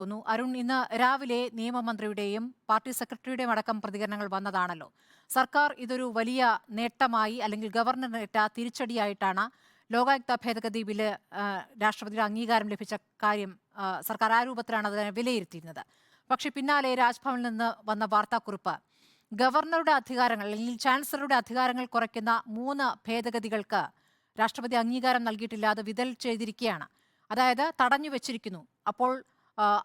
അരുൺ, ഇന്ന് രാവിലെ നിയമമന്ത്രിയുടെയും പാർട്ടി സെക്രട്ടറിയുടെയും അടക്കം പ്രതികരണങ്ങൾ വന്നതാണല്ലോ. സർക്കാർ ഇതൊരു വലിയ നേട്ടമായി അല്ലെങ്കിൽ ഗവർണറിനേറ്റ തിരിച്ചടിയായിട്ടാണ് ലോകായുക്ത ഭേദഗതി ബില്ല് രാഷ്ട്രപതിയുടെ അംഗീകാരം ലഭിച്ച കാര്യം സർക്കാർ ആ രൂപത്തിലാണ് അതിനെ വിലയിരുത്തിയിരുന്നത്. പക്ഷേ പിന്നാലെ രാജ്ഭവനിൽ നിന്ന് വന്ന വാർത്താക്കുറിപ്പ് ഗവർണറുടെ അധികാരങ്ങൾ അല്ലെങ്കിൽ ചാൻസലറുടെ അധികാരങ്ങൾ കുറയ്ക്കുന്ന 3 ഭേദഗതികൾക്ക് രാഷ്ട്രപതി അംഗീകാരം നൽകിയിട്ടില്ല, അത് വിതൽ ചെയ്തിരിക്കുകയാണ്. അതായത് തടഞ്ഞു വെച്ചിരിക്കുന്നു. അപ്പോൾ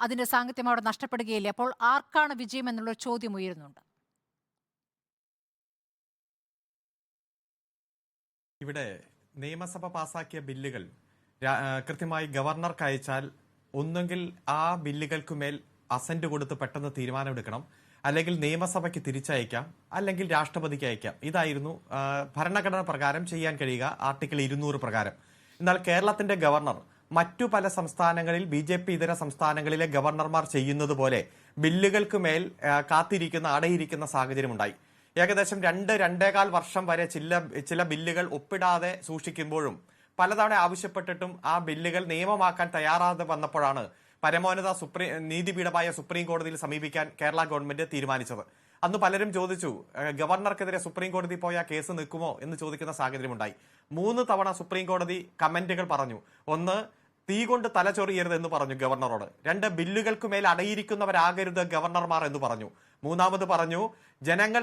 അതിന്റെ സാങ്കത്യം അവിടെ നഷ്ടപ്പെടുകയില്ലേ? അപ്പോൾ ആർക്കാണ് വിജയം എന്നുള്ള ചോദ്യം ഉയരുന്നുണ്ട്. ഇവിടെ നിയമസഭ പാസാക്കിയ ബില്ലുകൾ കൃത്യമായി ഗവർണർക്ക് അയച്ചാൽ ഒന്നുകിൽ ആ ബില്ലുകൾക്കുമേൽ അസന്റ് കൊടുത്ത് പെട്ടെന്ന് തീരുമാനമെടുക്കണം, അല്ലെങ്കിൽ നിയമസഭയ്ക്ക് തിരിച്ചയക്കാം, അല്ലെങ്കിൽ രാഷ്ട്രപതിക്ക് അയക്കാം. ഇതായിരുന്നു ഭരണഘടന പ്രകാരം ചെയ്യാൻ കഴിയുക, ആർട്ടിക്കിൾ 200 പ്രകാരം. എന്നാൽ കേരളത്തിന്റെ ഗവർണർ മറ്റു പല സംസ്ഥാനങ്ങളിൽ BJP ഇതര സംസ്ഥാനങ്ങളിലെ ഗവർണർമാർ ചെയ്യുന്നത് പോലെ ബില്ലുകൾക്ക് മേൽ കാത്തിരിക്കുന്ന അടയിരിക്കുന്ന സാഹചര്യമുണ്ടായി. ഏകദേശം 2-2.25 വർഷം വരെ ചില ബില്ലുകൾ ഒപ്പിടാതെ സൂക്ഷിക്കുമ്പോഴും പലതവണ ആവശ്യപ്പെട്ടിട്ടും ആ ബില്ലുകൾ നിയമമാക്കാൻ തയ്യാറാതെ വന്നപ്പോഴാണ് പരമോന്നത നീതിപീഠമായ സുപ്രീം കോടതിയിൽ സമീപിക്കാൻ കേരള ഗവൺമെന്റ് തീരുമാനിച്ചത്. അന്ന് പലരും ചോദിച്ചു, ഗവർണർക്കെതിരെ സുപ്രീം കോടതി പോയ കേസ് നിൽക്കുമോ എന്ന് ചോദിക്കുന്ന സാഹചര്യമുണ്ടായി. 3 തവണ സുപ്രീം കോടതി കമന്റുകൾ പറഞ്ഞു. ഒന്ന്, തീ കൊണ്ട് തലചൊറിയരുത് എന്ന് പറഞ്ഞു ഗവർണറോട്. 2, ബില്ലുകൾക്കുമേൽ അടയിരിക്കുന്നവരാകരുത് ഗവർണർമാർ എന്ന് പറഞ്ഞു. 3ാമത് പറഞ്ഞു, ജനങ്ങൾ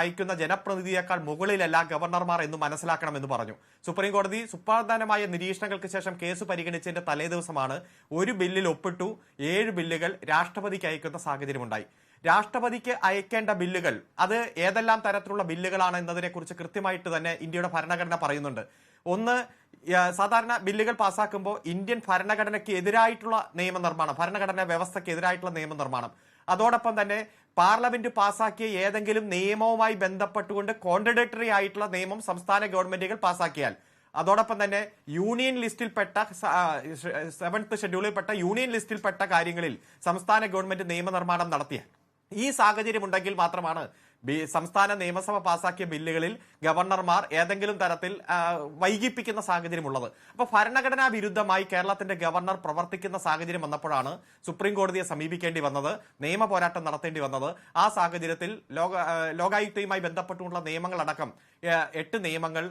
അയക്കുന്ന ജനപ്രതിനിധിയേക്കാൾ മുകളിലല്ല ഗവർണർമാർ എന്ന് മനസ്സിലാക്കണമെന്ന് പറഞ്ഞു. സുപ്രീം കോടതി സുപ്രധാനമായ നിരീക്ഷണങ്ങൾക്ക് ശേഷം കേസ് പരിഗണിച്ചതിന്റെ തലേദിവസമാണ് ഒരു ബില്ലിൽ ഒപ്പിട്ടു 7 ബില്ലുകൾ രാഷ്ട്രപതിക്ക് അയക്കുന്ന സാഹചര്യമുണ്ടായി. രാഷ്ട്രപതിക്ക് അയക്കേണ്ട ബില്ലുകൾ അത് ഏതെല്ലാം തരത്തിലുള്ള ബില്ലുകളാണ് എന്നതിനെ കുറിച്ച് കൃത്യമായിട്ട് തന്നെ ഇന്ത്യയുടെ ഭരണഘടന പറയുന്നുണ്ട്. ഒന്ന്, സാധാരണ ബില്ലുകൾ പാസ്സാക്കുമ്പോൾ ഇന്ത്യൻ ഭരണഘടനയ്ക്ക് എതിരായിട്ടുള്ള നിയമനിർമ്മാണം, ഭരണഘടനാ വ്യവസ്ഥയ്ക്ക് എതിരായിട്ടുള്ള നിയമനിർമ്മാണം, അതോടൊപ്പം തന്നെ പാർലമെന്റ് പാസാക്കിയ ഏതെങ്കിലും നിയമവുമായി ബന്ധപ്പെട്ടുകൊണ്ട് കോൺട്രഡിക്ടറി ആയിട്ടുള്ള നിയമം സംസ്ഥാന ഗവൺമെന്റുകൾ പാസാക്കിയാൽ, അതോടൊപ്പം തന്നെ യൂണിയൻ ലിസ്റ്റിൽപ്പെട്ട 7th ഷെഡ്യൂളിൽപ്പെട്ട യൂണിയൻ ലിസ്റ്റിൽപ്പെട്ട കാര്യങ്ങളിൽ സംസ്ഥാന ഗവൺമെന്റ് നിയമനിർമ്മാണം നടത്തിയാൽ, ഈ സാഹചര്യം ഉണ്ടെങ്കിൽ മാത്രമാണ് സംസ്ഥാന നിയമസഭ പാസാക്കിയ ബില്ലുകളിൽ ഗവർണർമാർ ഏതെങ്കിലും തരത്തിൽ വൈകിപ്പിക്കുന്ന സാഹചര്യമുള്ളത്. അപ്പൊ ഭരണഘടനാ വിരുദ്ധമായി കേരളത്തിന്റെ ഗവർണർ പ്രവർത്തിക്കുന്ന സാഹചര്യം വന്നപ്പോഴാണ് സുപ്രീം കോടതിയെ സമീപിക്കേണ്ടി വന്നത്, നിയമ പോരാട്ടം നടത്തേണ്ടി വന്നത്. ആ സാഹചര്യത്തിൽ ലോകായുക്തയുമായി ബന്ധപ്പെട്ടുള്ള നിയമങ്ങളടക്കം 8 നിയമങ്ങൾ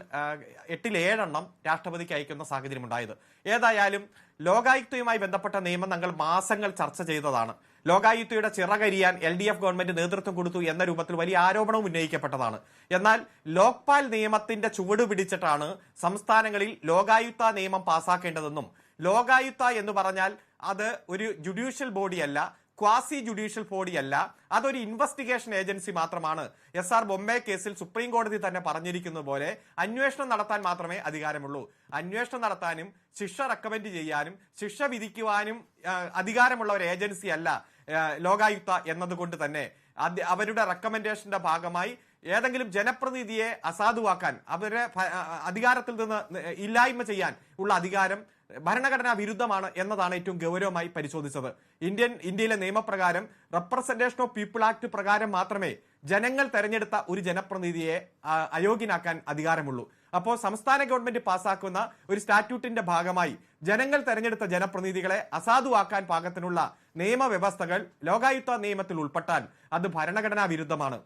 8-ൽ 7 എണ്ണം രാഷ്ട്രപതിക്ക് അയക്കുന്ന സാഹചര്യം ഉണ്ടായത്. ഏതായാലും ലോകായുക്തയുമായി ബന്ധപ്പെട്ട നിയമം ഞങ്ങൾ മാസങ്ങൾ ചർച്ച ചെയ്തതാണ്. ലോകായുക്തയുടെ ചിറകരിയാൻ LDF ഗവൺമെന്റ് നേതൃത്വം കൊടുത്തു എന്ന രൂപത്തിൽ വലിയ ആരോപണവും ഉന്നയിക്കപ്പെട്ടതാണ്. എന്നാൽ ലോക്പാൽ നിയമത്തിന്റെ ചുവട് പിടിച്ചിട്ടാണ് സംസ്ഥാനങ്ങളിൽ ലോകായുക്ത നിയമം പാസാക്കേണ്ടതെന്നും, ലോകായുക്ത എന്ന് പറഞ്ഞാൽ അത് ഒരു ജുഡീഷ്യൽ ബോഡിയല്ല, ക്വാസി ജുഡീഷ്യൽ ബോഡിയല്ല, അതൊരു ഇൻവെസ്റ്റിഗേഷൻ ഏജൻസി മാത്രമാണ്. SR ബൊമ്മെ കേസിൽ സുപ്രീം കോടതി തന്നെ പറഞ്ഞിരിക്കുന്നത് പോലെ അന്വേഷണം നടത്താൻ മാത്രമേ അധികാരമുള്ളൂ. അന്വേഷണം നടത്താനും ശിക്ഷ റെക്കമെൻഡ് ചെയ്യാനും ശിക്ഷ വിധിക്കുവാനും അധികാരമുള്ള ഒരു ഏജൻസി അല്ല ലോകായുക്ത എന്നതുകൊണ്ട് തന്നെ അവരുടെ റെക്കമെൻഡേഷന്റെ ഭാഗമായി ഏതെങ്കിലും ജനപ്രതിനിധിയെ അസാധുവാക്കാൻ, അവരെ അധികാരത്തിൽ നിന്ന് ഇല്ലായ്മ ചെയ്യാൻ ഉള്ള അധികാരം ഭരണഘടനാ വിരുദ്ധമാണ് എന്നതാണ് ഏറ്റവും ഗൗരവമായി പരിശോധിച്ചത്. ഇന്ത്യയിലെ നിയമപ്രകാരം റെപ്രസെന്റേഷൻ ഓഫ് പീപ്പിൾ ആക്ട് പ്രകാരം മാത്രമേ ജനങ്ങൾ തെരഞ്ഞെടുത്ത ഒരു ജനപ്രതിനിധിയെ അയോഗ്യനാക്കാൻ അധികാരമുള്ളൂ. അപ്പോൾ സംസ്ഥാന ഗവൺമെന്റ് പാസാക്കുന്ന ഒരു സ്റ്റാറ്റ്യൂട്ടിന്റെ ഭാഗമായി ജനങ്ങൾ തെരഞ്ഞെടുത്ത ജനപ്രതിനിധികളെ അസാധുവാക്കാൻ പാകത്തിനുള്ള നിയമവ്യവസ്ഥകൾ ലോകായുക്ത നിയമത്തിൽ ഉൾപ്പെട്ടാൽ അത് ഭരണഘടനാ വിരുദ്ധമാണ്.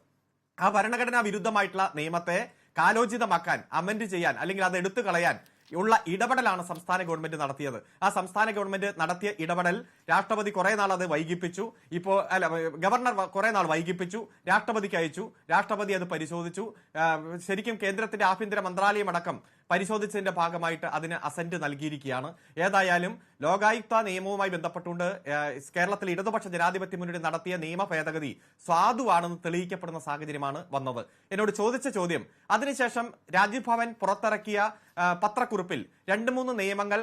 ആ ഭരണഘടനാ വിരുദ്ധമായിട്ടുള്ള നിയമത്തെ കാലോചിതമാക്കാൻ, അമെന്റ് ചെയ്യാൻ, അല്ലെങ്കിൽ അത് എടുത്തു കളയാൻ ഉള്ള ഇടപെടലാണ് സംസ്ഥാന ഗവൺമെന്റ് നടത്തിയത്. ആ സംസ്ഥാന ഗവൺമെന്റ് നടത്തിയ ഇടപെടൽ രാഷ്ട്രപതി കുറെ നാൾ അത് വൈകിപ്പിച്ചു. ഗവർണർ കുറെ നാൾ വൈകിപ്പിച്ചു, രാഷ്ട്രപതിക്ക് അയച്ചു, രാഷ്ട്രപതി അത് പരിശോധിച്ചു. ശരിക്കും കേന്ദ്രത്തിന്റെ ആഭ്യന്തര മന്ത്രാലയം അടക്കം പരിശോധിച്ചതിന്റെ ഭാഗമായിട്ട് അതിന് അസന്റ് നൽകിയിരിക്കുകയാണ്. ഏതായാലും ലോകായുക്ത നിയമവുമായി ബന്ധപ്പെട്ടുകൊണ്ട് കേരളത്തിൽ ഇടതുപക്ഷ ജനാധിപത്യ മുന്നണി നടത്തിയ നിയമ ഭേദഗതി സാധുവാണെന്ന് തെളിയിക്കപ്പെടുന്ന സാഹചര്യമാണ് വന്നത്. എന്നോട് ചോദിച്ച ചോദ്യം, അതിനുശേഷം രാജ്ഭവൻ പുറത്തിറക്കിയ പത്രക്കുറിപ്പിൽ 2-3 നിയമങ്ങൾ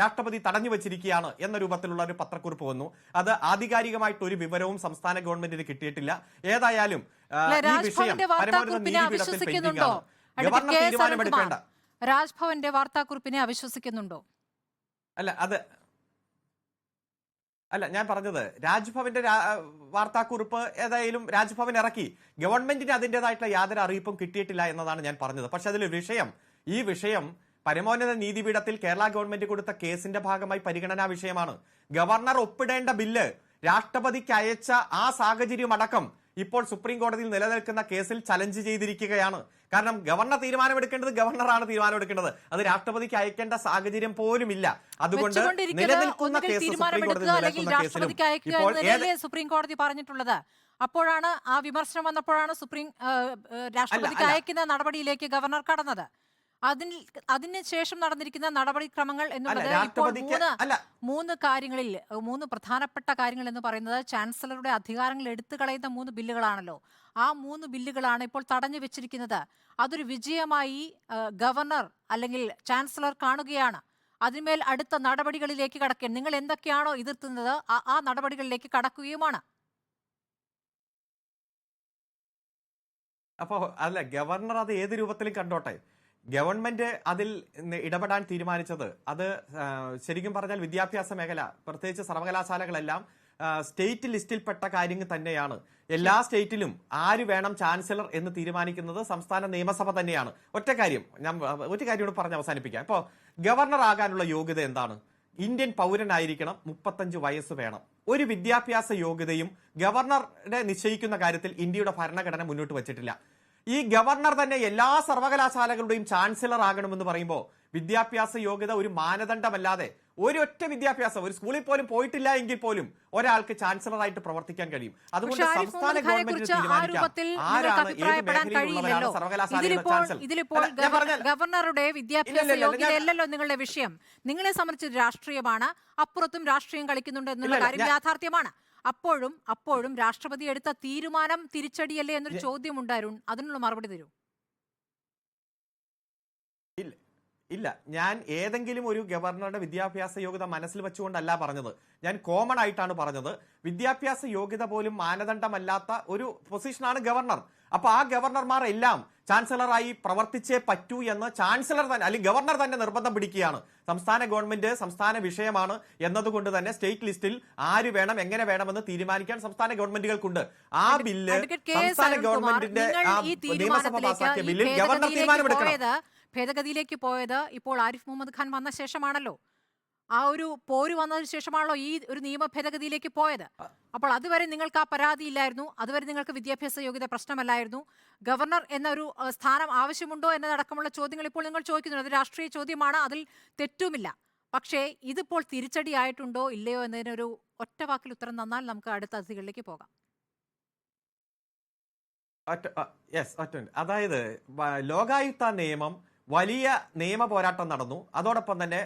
രാഷ്ട്രപതി തടഞ്ഞു വെച്ചിരിക്കുകയാണ് എന്ന രൂപത്തിലുള്ള ഒരു പത്രക്കുറിപ്പ് വന്നു. അത് ആധികാരികമായിട്ട് ഒരു വിവരവും സംസ്ഥാന ഗവൺമെന്റിന് കിട്ടിയിട്ടില്ല. ഏതായാലും ഈ വിഷയം പരമോന്നത നീതിപീഠത്തിൽ പെൻഡിംഗാണ്. ഗവർണർ തീരുമാനമെടുക്കേണ്ട. രാജ്ഭവന്റെ വാർത്താക്കുറിപ്പിനെ അവിശ്വസിക്കുന്നുണ്ടോ? അല്ല, ഞാൻ പറഞ്ഞത് രാജ്ഭവന്റെ വാർത്താക്കുറിപ്പ് ഏതായാലും രാജ്ഭവൻ ഇറക്കി, ഗവൺമെന്റിന് അതിന്റേതായിട്ടുള്ള യാതൊരു അറിയിപ്പും കിട്ടിയിട്ടില്ല എന്നതാണ് ഞാൻ പറഞ്ഞത്. പക്ഷെ അതിൽ ഈ വിഷയം പരമോന്നത നീതിപീഠത്തിൽ കേരള ഗവൺമെന്റ് കൊടുത്ത കേസിന്റെ ഭാഗമായി പരിഗണനാ വിഷയമാണ്. ഗവർണർ ഒപ്പിടേണ്ട ബില്ല് രാഷ്ട്രപതിക്ക് അയച്ച ആ സാഹചര്യം അടക്കം ഇപ്പോൾ സുപ്രീം കോടതിയിൽ നിലനിൽക്കുന്ന കേസിൽ ചലഞ്ച് ചെയ്തിരിക്കുകയാണ്. കാരണം ഗവർണർ തീരുമാനമെടുക്കേണ്ടത് ഗവർണറാണ് തീരുമാനമെടുക്കേണ്ടത്, അത് രാഷ്ട്രപതിക്ക് അയക്കേണ്ട സാഹചര്യം പോലും ഇല്ല. അതുകൊണ്ട് നിലനിൽക്കുന്ന കേസ് സുപ്രീം കോടതി നിലനിൽക്കുന്ന കേസിലും ഇപ്പോൾ സുപ്രീം കോടതി പറഞ്ഞിട്ടുള്ളത് അപ്പോഴാണ് ആ വിമർശനം വന്നപ്പോഴാണ് രാഷ്ട്രപതിക്ക് അയക്കുന്ന നടപടിയിലേക്ക് ഗവർണർ കടന്നത്. അതിന് ശേഷം നടന്നിരിക്കുന്ന നടപടിക്രമങ്ങൾ എന്നുള്ളത് ഇപ്പോൾ മൂന്ന് പ്രധാനപ്പെട്ട കാര്യങ്ങൾ എന്ന് പറയുന്നത് ചാൻസലറുടെ അധികാരങ്ങൾ എടുത്തു കളയുന്ന 3 ബില്ലുകളാണല്ലോ. ആ 3 ബില്ലുകളാണ് ഇപ്പോൾ തടഞ്ഞു വെച്ചിരിക്കുന്നത്. അതൊരു വിജയമായി ഗവർണർ അല്ലെങ്കിൽ ചാൻസലർ കാണുകയാണ്. അതിന്മേൽ അടുത്ത നടപടികളിലേക്ക് കടക്കാൻ നിങ്ങൾ എന്തൊക്കെയാണോ എതിർക്കുന്നത് ആ നടപടികളിലേക്ക് കടക്കുകയുമാണ്. അപ്പോ അല്ല, ഗവർണർ അത് ഏത് രൂപത്തിലും കണ്ടോട്ടെ. ഗവൺമെന്റ് അതിൽ ഇടപെടാൻ തീരുമാനിച്ചത് അത് ശരിക്കും പറഞ്ഞാൽ വിദ്യാഭ്യാസ മേഖല, പ്രത്യേകിച്ച് സർവകലാശാലകളെല്ലാം സ്റ്റേറ്റ് ലിസ്റ്റിൽപ്പെട്ട കാര്യങ്ങൾ തന്നെയാണ്. എല്ലാ സ്റ്റേറ്റിലും ആര് വേണം ചാൻസലർ എന്ന് തീരുമാനിക്കുന്നത് സംസ്ഥാന നിയമസഭ തന്നെയാണ്. ഒരു കാര്യം കൂടെ പറഞ്ഞ് അവസാനിപ്പിക്കാം. ഇപ്പോൾ ഗവർണർ ആകാനുള്ള യോഗ്യത എന്താണ്? ഇന്ത്യൻ പൗരനായിരിക്കണം, 35 വയസ്സ് വേണം. ഒരു വിദ്യാഭ്യാസ യോഗ്യതയും ഗവർണറെ നിശ്ചയിക്കുന്ന കാര്യത്തിൽ ഇന്ത്യയുടെ ഭരണഘടന മുന്നോട്ട് വച്ചിട്ടില്ല. ഈ ഗവർണർ തന്നെ എല്ലാ സർവകലാശാലകളുടെയും ചാൻസലർ ആകണമെന്ന് പറയുമ്പോൾ വിദ്യാഭ്യാസ യോഗ്യത ഒരു മാനദണ്ഡമല്ലാതെ ഒരൊറ്റ വിദ്യാഭ്യാസം ഒരു സ്കൂളിൽ പോലും പോയിട്ടില്ല എങ്കിൽ പോലും ഒരാൾക്ക് ചാൻസലറായിട്ട് പ്രവർത്തിക്കാൻ കഴിയും. അതുകൊണ്ട് സംസ്ഥാന ഗവൺമെന്റിന് തീരുമാനിക്കാം ആരാണ് ഏത് മേഖലയിലുള്ളവരാണ് സർവകലാശാലയുടെ ചാൻസലർ. ഗവർണറുടെ വിദ്യാഭ്യാസ യോഗ്യതയല്ലല്ലോ നിങ്ങളുടെ വിഷയം. നിങ്ങളെ സംബന്ധിച്ച് രാഷ്ട്രീയമാണ്, അപ്പുറത്തും രാഷ്ട്രീയം കളിക്കുന്നുണ്ട് എന്നുള്ള കാര്യം യാഥാർത്ഥ്യമാണ്. അപ്പോഴും രാഷ്ട്രപതി എടുത്ത തീരുമാനം തിരിച്ചടിയല്ലേ എന്നൊരു ചോദ്യം ഉണ്ടായിരുന്നു. അതിനുള്ള മറുപടി തരൂ. ഇല്ല, ഞാൻ ഏതെങ്കിലും ഒരു ഗവർണറുടെ വിദ്യാഭ്യാസ യോഗ്യത മനസ്സിൽ വെച്ചുകൊണ്ടല്ല പറഞ്ഞത്. ഞാൻ കോമൺ ആയിട്ടാണ് പറഞ്ഞത്. വിദ്യാഭ്യാസ യോഗ്യത പോലും മാനദണ്ഡമല്ലാത്ത ഒരു പൊസിഷനാണ് ഗവർണർ. അപ്പൊ ആ ഗവർണർമാർ എല്ലാം ചാൻസലറായി പ്രവർത്തിച്ചേ പറ്റൂ എന്ന് ചാൻസലർ തന്നെ അല്ലെങ്കിൽ ഗവർണർ തന്നെ നിർബന്ധം പിടിക്കുകയാണ്. സംസ്ഥാന ഗവൺമെന്റ് സംസ്ഥാന വിഷയമാണ് എന്നതുകൊണ്ട് തന്നെ സ്റ്റേറ്റ് ലിസ്റ്റിൽ ആര് വേണം എങ്ങനെ വേണമെന്ന് തീരുമാനിക്കാൻ സംസ്ഥാന ഗവൺമെന്റുകൾക്കുണ്ട്. ആ ബില്ല് സംസ്ഥാന ഗവൺമെന്റിന്റെ നിയമസഭ പാസാക്കിയ ബില്ലിൽ ഗവർണർ തീരുമാനമെടുക്കണം. ഭേദഗതിയിലേക്ക് പോയത് ഇപ്പോൾ ആരിഫ് മുഹമ്മദ് ഖാൻ വന്ന ശേഷമാണല്ലോ. ആ ഒരു പോര് വന്നതിന് ശേഷമാണല്ലോ ഈ ഒരു നിയമ ഭേദഗതിയിലേക്ക് പോയത്. അപ്പോൾ അതുവരെ നിങ്ങൾക്ക് ആ പരാതി ഇല്ലായിരുന്നു, അതുവരെ നിങ്ങൾക്ക് വിദ്യാഭ്യാസ യോഗ്യത പ്രശ്നമല്ലായിരുന്നു. ഗവർണർ എന്നൊരു സ്ഥാനം ആവശ്യമുണ്ടോ എന്നതടക്കമുള്ള ചോദ്യങ്ങൾ ഇപ്പോൾ നിങ്ങൾ ചോദിക്കുന്നു. അത് രാഷ്ട്രീയ ചോദ്യമാണ്, അതിൽ തെറ്റുമില്ല. പക്ഷേ ഇതിപ്പോൾ തിരിച്ചടിയായിട്ടുണ്ടോ ഇല്ലയോ എന്നതിനൊരു ഒറ്റ വാക്കിൽ ഉത്തരം തന്നാൽ നമുക്ക് അടുത്ത അതിഥികളിലേക്ക് പോകാം. അതായത് ലോകായുക്ത നിയമം വലിയ നിയമ പോരാട്ടം നടന്നു. അതോടൊപ്പം തന്നെ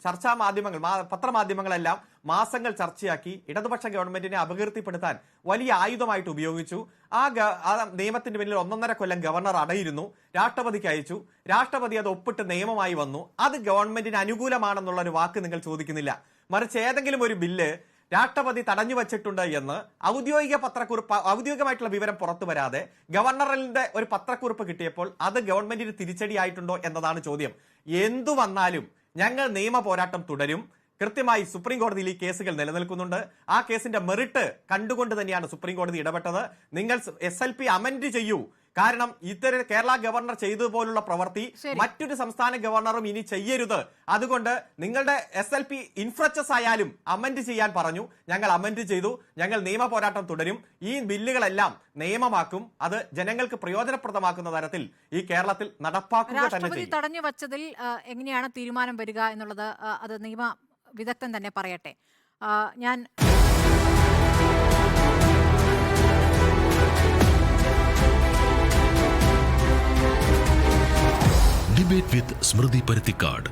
ചർച്ചാ മാധ്യമങ്ങൾ പത്രമാധ്യമങ്ങളെല്ലാം മാസങ്ങൾ ചർച്ചയാക്കി ഇടതുപക്ഷ ഗവൺമെന്റിനെ അപകീർത്തിപ്പെടുത്താൻ വലിയ ആയുധമായിട്ട് ഉപയോഗിച്ചു. ആ നിയമത്തിന്റെ പിന്നിൽ 1.5 കൊല്ലം ഗവർണർ അടയിരുന്നു. രാഷ്ട്രപതിക്ക് അയച്ചു. രാഷ്ട്രപതി അത് ഒപ്പിട്ട് നിയമമായി വന്നു. അത് ഗവൺമെന്റിന് അനുകൂലമാണെന്നുള്ള ഒരു വാക്ക് നിങ്ങൾ ചോദിക്കുന്നില്ല. മറിച്ച് ഏതെങ്കിലും ഒരു ബില്ല് രാഷ്ട്രപതി തടഞ്ഞു വച്ചിട്ടുണ്ട് എന്ന് ഔദ്യോഗികമായിട്ടുള്ള വിവരം പുറത്തു വരാതെ ഗവർണറിന്റെ ഒരു പത്രക്കുറിപ്പ് കിട്ടിയപ്പോൾ അത് ഗവൺമെന്റിന് തിരിച്ചടിയായിട്ടുണ്ടോ എന്നതാണ് ചോദ്യം. എന്തു വന്നാലും ഞങ്ങൾ നിയമ പോരാട്ടം തുടരും. കൃത്യമായി സുപ്രീം കോടതിയിൽ ഈ കേസുകൾ നിലനിൽക്കുന്നുണ്ട്. ആ കേസിന്റെ മെറിറ്റ് കണ്ടുകൊണ്ട് തന്നെയാണ് സുപ്രീം കോടതി ഇടപെട്ടത്. നിങ്ങൾ SLP അമെൻഡ് ചെയ്യൂ. കാരണം ഇത്തരം കേരള ഗവർണർ ചെയ്തതുപോലുള്ള പ്രവൃത്തി മറ്റൊരു സംസ്ഥാന ഗവർണറും ഇനി ചെയ്യരുത്. അതുകൊണ്ട് നിങ്ങളുടെ SLP ഇൻഫ്രച്ചസ് ആയാലും അമെൻഡ് ചെയ്യാൻ പറഞ്ഞു. ഞങ്ങൾ അമെൻഡ് ചെയ്തു. ഞങ്ങൾ നിയമ പോരാട്ടം തുടരും. ഈ ബില്ലുകളെല്ലാം നിയമമാക്കും. അത് ജനങ്ങൾക്ക് പ്രയോജനപ്രദമാക്കുന്ന തരത്തിൽ ഈ കേരളത്തിൽ നടപ്പാക്കുക തന്നെ ചെയ്യും. തടഞ്ഞു വച്ചതിൽ എങ്ങനെയാണ് തീരുമാനം വരിക എന്നുള്ളത് അത് നിയമ വിദഗ്ധൻ തന്നെ പറയട്ടെ. ഞാൻ ഡിബേറ്റ് വിത്ത് സ്മൃതി പരുത്തിക്കാട്.